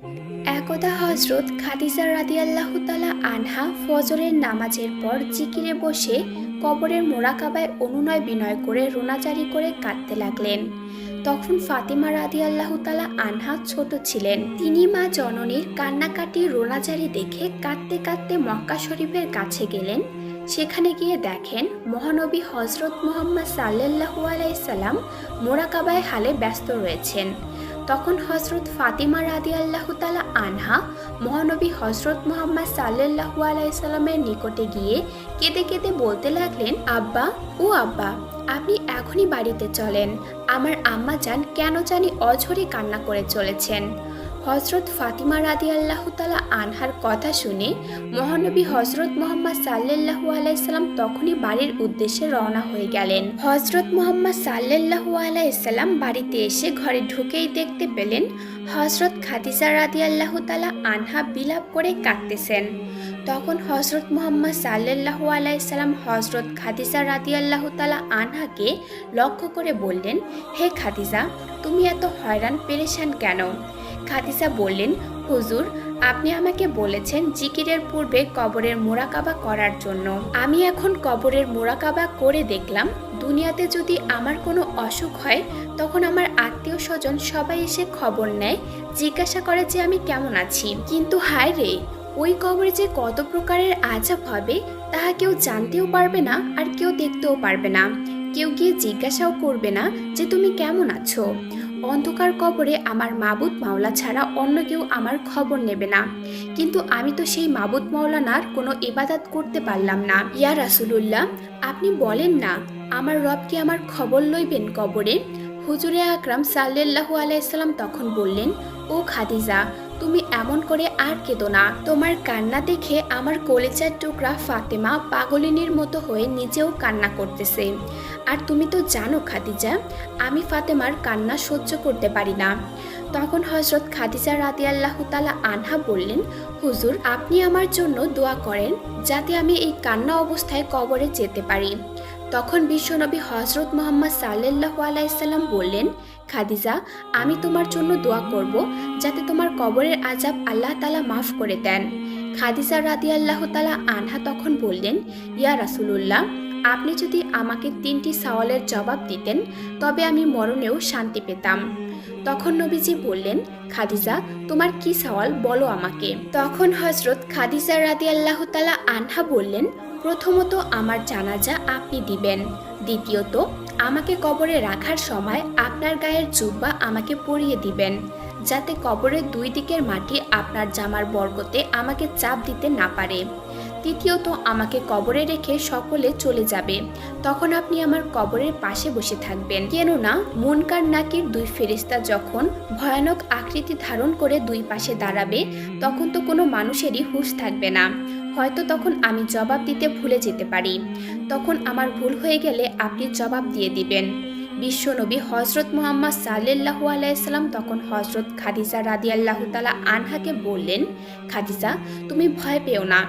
একদা হজরত খাদিজা রাদিয়াল্লাহু তাআলা আনহা ফজরের নামাজের পর জিকিরে বসে কবরের মোরাকাবায় অনুনয় বিনয় করে রোনাজারি করে কাঁদতে লাগলেন। তখন ফাতিমা রাদিয়াল্লাহু তাআলা আনহা ছোট ছিলেন। তিনি মা জননীর কান্নাকাটি রোনাজারি দেখে কাঁদতে কাঁদতে মক্কা শরীফের কাছে গেলেন। সেখানে গিয়ে দেখেন মহানবী হজরত মুহাম্মদ সাল্লাল্লাহু আলাইহি সাল্লাম মোরাকাবায় হালে ব্যস্ত রয়েছেন। তখন হজরত ফাতিমা রাদিয়াল্লাহু তাআলা আনহা মহানবী হজরত মুহাম্মদ সাল্লাল্লাহু আলাইহি সাল্লামের নিকটে গিয়ে কেঁদে কেঁদে বলতে লাগলেন, আব্বা ও আব্বা, আপনি এখনই বাড়িতে চলেন। আমার আম্মা জান কেন জানি অঝরে কান্না করে চলেছেন। হজরত ফাতিমা রাদিয়াল্লাহু তাআলা আনহার কথা শুনে মহানবী হজরত মুহাম্মদ সাল্লাল্লাহু আলাইহি সাল্লাম তখনই বাড়ির উদ্দেশ্যে রওনা হয়ে গেলেন। হজরত মুহাম্মদ সাল্লাল্লাহু আলাইহি সাল্লাম বাড়িতে এসে ঘরে ঢুকেই দেখতে পেলেন হজরত খাদিজা রাদিয়াল্লাহু তাআলা আনহা বিলাপ করে কাঁদতেছেন। তখন হজরত মুহাম্মদ সাল্লাল্লাহু আলাইহি সাল্লাম হজরত খাদিজা রাদিয়াল্লাহু তাআলা আনহাকে লক্ষ্য করে বললেন, হে খাদিজা, তুমি এত হয়রান পেরেশান কেন? খাদিজা বললেন, হুজুর, আপনি আমাকে বলেছেন জিকিরের পূর্বে কবরের মোরাকাবা করার জন্য। আমি এখন কবরের মোরাকাবা করে দেখলাম, দুনিয়াতে যদি আমার কোনো অসুখ হয় তখন আমার আত্মীয় স্বজন সবাই এসে খবর নেয়, জিজ্ঞাসা করে যে আমি কেমন আছি। কিন্তু হায় রে, ওই কবরে যে কত প্রকারের আযাব হবে তাহা কেউ জানতেও পারবে না, আর কেউ দেখতেও পারবে না। কেউ গিয়ে জিজ্ঞাসাও করবে না যে তুমি কেমন আছো। অন্ধকার কবরে আমার মাবুদ মাওলা ছাড়া অন্য কেউ আমার খবর নেবে না। কিন্তু আমি তো সেই মাবুদ মাওলানার কোনো ইবাদত করতে পারলাম না। ইয়া রাসূলুল্লাহ, আপনি বলেন না, আমার রব কি আমার খবর লইবেন কবরে? হুজুরে আকরাম সাল্লাল্লাহু আলাইহি সাল্লাম তখন বললেন, ও খাদিজা, তুমি এমন করে আর কেঁদো না। তোমার কান্না দেখে আমার কলিজার টুকরা ফাতেমা পাগলিনীর মতো হয়ে নিজেও কান্না করতেছে। আর তুমি তো জানো খাদিজা, আমি ফাতেমার কান্না সহ্য করতে পারি না। তখন হজরত খাদিজা রাদিয়াল্লাহু তাআলা আনহা বললেন, হুজুর, আপনি আমার জন্য দোয়া করেন যাতে আমি এই কান্না অবস্থায় কবরে যেতে পারি। তখন বিশ্বনবী হজরত মুহাম্মদ সাল্লাল্লাহু আলাইহি সাল্লাম বললেন, খাদিজা, আমি তোমার জন্য দোয়া করব যাতে তোমার কবরের আযাব আল্লাহ তাআলা মাফ করে দেন। খাদিজা রাদিয়াল্লাহু তাআলা আনহা তখন বললেন, ইয়া রাসূলুল্লাহ, আপনি যদি আমাকে 3টি সওয়ালের জবাব দিতেন তবে আমি মরণেও শান্তি পেতাম। তখন নবীজি বললেন, খাদিজা, তোমার কি সওয়াল বলো আমাকে। তখন হজরত খাদিজা রাদিয়াল্লাহু তাআলা আনহা বললেন, প্রথমত আমার জানাজা আপনি দিবেন, দ্বিতীয়ত আমাকে কবরে রাখার সময় আপনার গায়ের জুব্বা আমাকে পরিয়ে দিবেন, যাতে কবরের দুই দিকের মাটি আপনার জামার বরকতে আমাকে চাপ দিতে না পারে, তৃতীয়ত আমাকে কবরে রেখে সকলে চলে যাবে, তখন আপনি আমার কবরের পাশে বসে থাকবেন। কেননা মুনকার নাকির 2 ফেরেশতা যখন ভয়ানক আকৃতি ধারণ করে 2 পাশে দাঁড়াবে তখন তো কোনো মানুষেরই হুঁশ থাকবে না। হয়তো তখন আমি জবাব দিতে ভুলে যেতে পারি। তখন আমার ভুল হয়ে গেলে আপনি জবাব দিয়ে দিবেন। বিশ্বনবী হজরত মুহাম্মদ সাল্লাল্লাহু আলাইহি সাল্লাম তখন হজরত খাদিজা রাদিয়াল্লাহু তাআলা আনহাকে বললেন, খাদিজা, তুমি ভয় পেও না,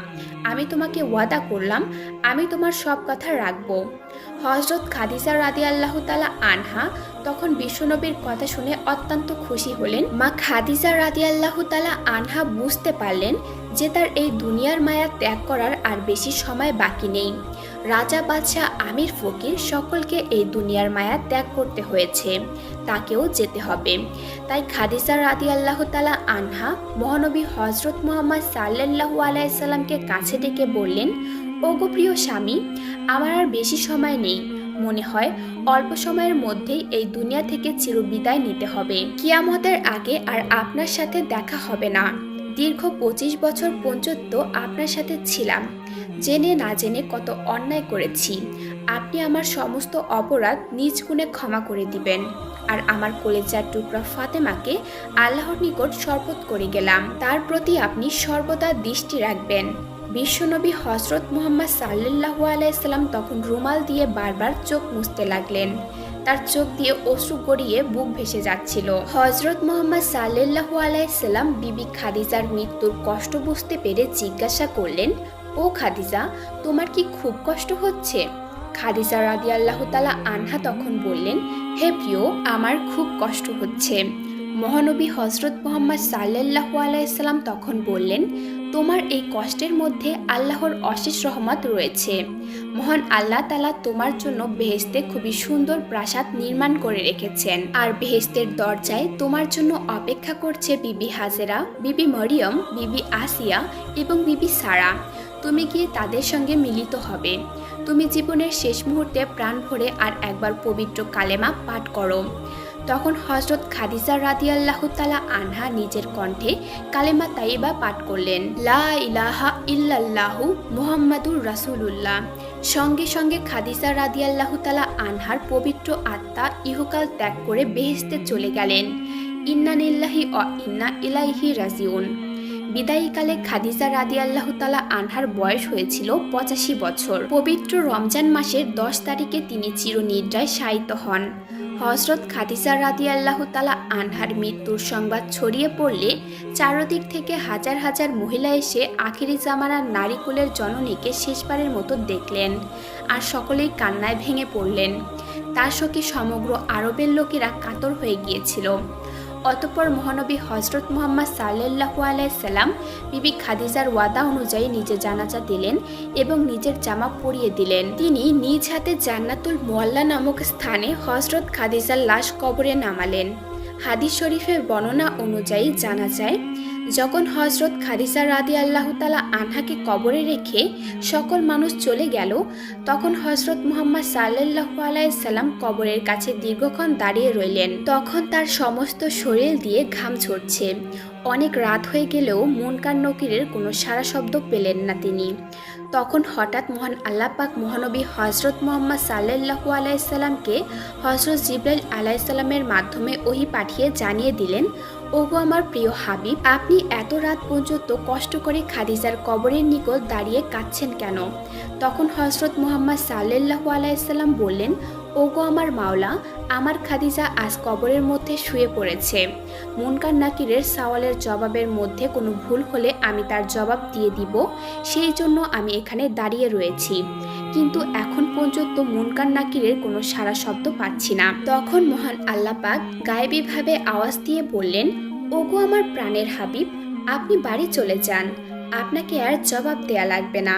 আমি তোমাকে ওয়াদা করলাম আমি তোমার সব কথা রাখবো। হজরত খাদিজা রাদিয়াল্লাহু তাআলা আনহা তখন বিশ্বনবীর কথা শুনে অত্যন্ত খুশি হলেন। মা খাদিজা রাদিয়াল্লাহু তাআলা আনহা বুঝতে পারলেন যে তার এই দুনিয়ার মায়া ত্যাগ করার আর বেশি সময় বাকি নেই। রাজা, বাদশাহ, আমির, ফকির সকলকে এই দুনিয়ার মায়া ত্যাগ করতে হয়েছে, তাকেও যেতে হবে। তাই খাদিজা রাদিয়াল্লাহু তাআলা আনহা মহানবী হজরত মুহাম্মদ সাল্লাল্লাহু আলাইহি সাল্লামকে কাছে ডেকে বললেন, ওগো প্রিয় স্বামী, আমার আর বেশি সময় নেই। মনে হয় অল্প সময়ের মধ্যেই এই দুনিয়া থেকে চিরবিদায় নিতে হবে। কিয়ামতের আগে আর আপনার সাথে দেখা হবে না। দীর্ঘ 25 বছর পর্যন্ত আপনার সাথে ছিলাম, জেনে না জেনে কত অন্যায় করেছি। আপনি আমার সমস্ত অপরাধ নিজ গুণে ক্ষমা করে দিবেন। আর আমার কলেজার টুকরা ফাতেমাকে আল্লাহর নিকট শপথ করে গেলাম, তার প্রতি আপনি সর্বদা দৃষ্টি রাখবেন। বিশ্বনবী হজরত মুহাম্মদ সাল্লাল্লাহু আলাইহি সাল্লাম তখন রুমাল দিয়ে বারবার চোখ মুছতে লাগলেন। তার চোখ দিয়ে অশ্রু গড়িয়ে বুক ভেসে যাচ্ছিল। হজরত মুহাম্মদ সাল্লাল্লাহু আলাইহি সাল্লাম বিবি খাদিজার মৃত্যুর কষ্ট বুঝতে পেরে জিজ্ঞাসা করলেন, ও খাদিজা, তোমার কি খুব কষ্ট হচ্ছে? খাদিজা রাদিয়াল্লাহু তাআলা আনহা তখন বললেন, হে প্রিয়, আমার খুব কষ্ট হচ্ছে। মহানবী হজরত মুহাম্মদ সাল্লাল্লাহু আলাইহি সাল্লাম তখন বললেন, তোমার এই কষ্টের মধ্যে আল্লাহর অশেষ রহমত রয়েছে। মহান আল্লাহ তাআলা তোমার জন্য বেহেশতে খুবই সুন্দর প্রাসাদ নির্মাণ করে রেখেছেন, আর বেহেশতের দরজায় তোমার জন্য অপেক্ষা করছে বিবি হাজেরা, বিবি মরিয়ম, বিবি আসিয়া এবং বিবি সারা। তুমি গিয়ে তাদের সঙ্গে মিলিত হবে। তুমি জীবনের শেষ মুহূর্তে প্রাণ ভরে আর একবার পবিত্র কালেমা পাঠ করো। তখন হযরত খাদিজা রাদিয়াল্লাহু তাআলা আনহা নিজের কণ্ঠে কালেমা তাইয়্যিবা পাঠ করলেন, লা ইলাহা ইল্লাল্লাহু মুহাম্মাদুর রাসূলুল্লাহ। সঙ্গে সঙ্গে খাদিজা রাদিয়াল্লাহু তাআলা আনহার পবিত্র আত্মা ইহকাল ত্যাগ করে বেহেশতে চলে গেলেন। ইন্না লিল্লাহি ওয়া ইন্না ইলাইহি রাজিউন। বিদায়ীকালে খাদিজা রাদিয়াল্লাহু তাআলা আনহার বয়স হয়েছিল 85 বছর। পবিত্র রমজান মাসের 10 তারিখে তিনি চিরনিদ্রায় শায়িত হন। হযরত খাদিজা রাদিয়াল্লাহু তাআলা আনহার মৃত্যুর সংবাদ ছড়িয়ে পড়লে চারদিক থেকে হাজার হাজার মহিলা এসে আখিরি জামানার নারীকুলের জননীকে শেষবারের মতো দেখলেন, আর সকলেই কান্নায় ভেঙে পড়লেন। তার শোকে সমগ্র আরবের লোকেরা কাতর হয়ে গিয়েছিল। অতঃপর মহানবী হযরত মুহাম্মদ সাল্লাল্লাহু আলাইহি সাল্লাম বিবি খাদিজার ওয়াদা অনুযায়ী নিজে জানাজা দিলেন এবং নিজের জামা পরিয়ে দিলেন। তিনি নিজ হাতে জান্নাতুল মুআল্লা নামক স্থানে হযরত খাদিজার লাশ কবরে নামালেন। হাদিস শরীফের বর্ণনা অনুযায়ী জানা যায়, যখন হযরত খাদিজা রাদিয়াল্লাহু তাআলা আনহাকে কবরে রেখে সকল মানুষ চলে গেল, তখন হযরত মুহাম্মদ সাল্লাল্লাহু আলাইহি সাল্লাম কবরের কাছে দীর্ঘক্ষণ দাঁড়িয়ে রইলেন। তখন তার সমস্ত শরীর দিয়ে ঘাম ঝরছে। অনেক রাত হয়ে গেলেও মুনকার নকিরের কোনো সাড়া শব্দ পেলেন না তিনি। তখন হঠাৎ মহান আল্লাহ পাক মহানবী হযরত মুহাম্মদ সাল্লাল্লাহু আলাইহি সাল্লামকে হযরত জিবরাইল আলাইহিস সালামের মাধ্যমে ওহী পাঠিয়ে জানিয়ে দিলেন, ওগো আমার প্রিয় হাবিব, আপনি এত রাত পর্যন্ত কষ্ট করে খাদিজার কবরের নিকট দাঁড়িয়ে কাঁদছেন কেন? তখন হযরত মুহাম্মদ সাল্লাল্লাহু আলাইহি সাল্লাম বললেন, ওগো আমার মাওলা, আমার খাদিজা আজ কবরের মধ্যে শুয়ে পড়েছে। মুনকার নাকিরের সওয়ালের জবাবের মধ্যে কোনো ভুল হলে আমি তার জবাব দিয়ে দিব, সেই জন্য আমি এখানে দাঁড়িয়ে রয়েছি। কিন্তু এখন পর্যন্ত মুনকার নাকিরের কোনো সাড়া শব্দ পাচ্ছি না। তখন মহান আল্লাহ পাক গায়েবীভাবে আওয়াজ দিয়ে বললেন, ওগো আমার প্রাণের হাবিব, আপনি বাড়ি চলে যান, আপনাকে আর জবাব দেয়া লাগবে না।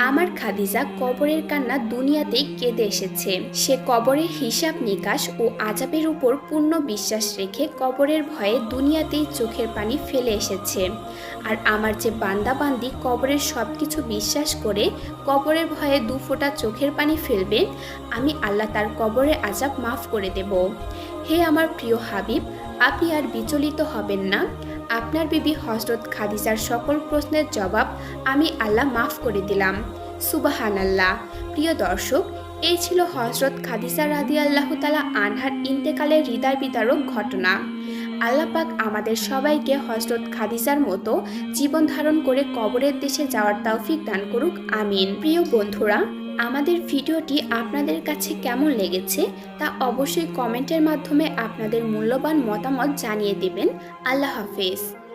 আমার খাদিজা কবরের কান্না দুনিয়াতেই কেঁদে এসেছে। সে কবরের হিসাব নিকাশ ও আযাবের উপর পূর্ণ বিশ্বাস রেখে কবরের ভয়ে দুনিয়াতেই চোখের পানি ফেলে এসেছে। আর আমার যে বান্দাবান্দি কবরের সব কিছু বিশ্বাস করে কবরের ভয়ে 2 ফোঁটা চোখের পানি ফেলবে, আমি আল্লাহ তার কবরের আযাব মাফ করে দেব। হে আমার প্রিয় হাবিব, আপনি আর বিচলিত হবেন না। আপনার বিবি হযরত খাদিজার সকল প্রশ্নের জবাব আমি আল্লাহ মাফ করে দিলাম। সুবহানাল্লাহ। প্রিয় দর্শক, এই ছিল হযরত খাদিজা রাদিয়াল্লাহু তাআলা আনহার ইন্তেকালের হৃদয় বিদারক ঘটনা। আল্লাহ পাক আমাদের সবাইকে হযরত খাদিজার মতো জীবন ধারণ করে কবরের দেশে যাওয়ার তৌফিক দান করুক, আমিন। প্রিয় বন্ধুরা, আমাদের ভিডিওটি আপনাদের কাছে কেমন লেগেছে তা অবশ্যই কমেন্টের মাধ্যমে আপনাদের মূল্যবান মতামত জানিয়ে দিবেন। আল্লাহ হাফেজ।